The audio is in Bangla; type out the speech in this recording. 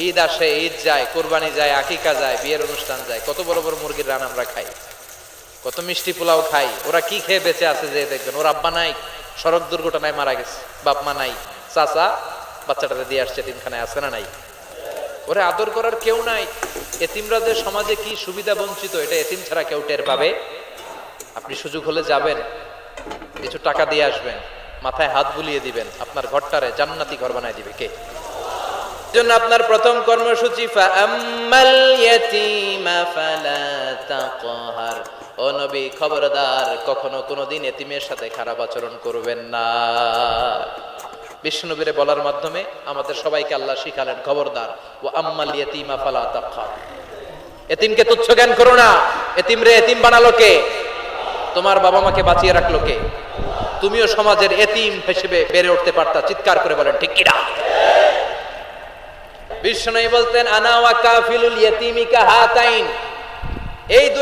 ঈদ আসে, ঈদ যায়, কোরবানি যায়, আকিকা যায়, বিয়ের অনুষ্ঠান যায়, কত বড় বড় মুরগির রান আমরা খাই, কত মিষ্টি পোলাও খাই। ওরা কি খেয়ে বেঁচে আছে যে দেখবেন, ওর আব্বা নাই, সড়ক দুর্ঘটনায় মারা গেছে, বাপ মা নাই, চাচা বাচ্চাটাকে দিয়ে আসছে এতিমখানায়, আছে না নাই? ওরে আদর করার কেউ নাই। এতিমরা যে সমাজে কি সুবিধা বঞ্চিত, এটা এতিম ছাড়া কেউ টের পাবে? আপনি সুযোগ হলে যাবেন, কিছু টাকা দিয়ে আসবেন, মাথায় হাত বুলিয়ে দিবেন, আপনার ঘরটারে জান্নাতি ঘর বানায় দিবে কে? জন্য আপনার প্রথম কর্মসূচি ফাআম্মাল ইয়াতীমা ফালা তাকহার। ও নবী, খবরদার, কখনো কোনোদিন এতিমের সাথে খারাপ আচরণ করবেন না। বিশ্বনবীরে বলার মাধ্যমে আমাদের সবাইকে আল্লাহ শিখালেন, খবরদার, ওয়া আম্মাল ইয়াতীমা ফালা তাকহার। এতিমকে তুচ্ছ জ্ঞান করো না। এতিমরে এতিম বানালো কে? তোমার বাবা মাকে বাঁচিয়ে রাখলো কে? তুমিও সমাজের এতিম হিসেবে বেড়ে উঠতে পারতা। চিৎকার করে বলেন ঠিক কিনা? বিষ্ণু বলতেন, আনা ওয়া কাফিলুল ইয়াতীমি কাহাতাইন, এই দুই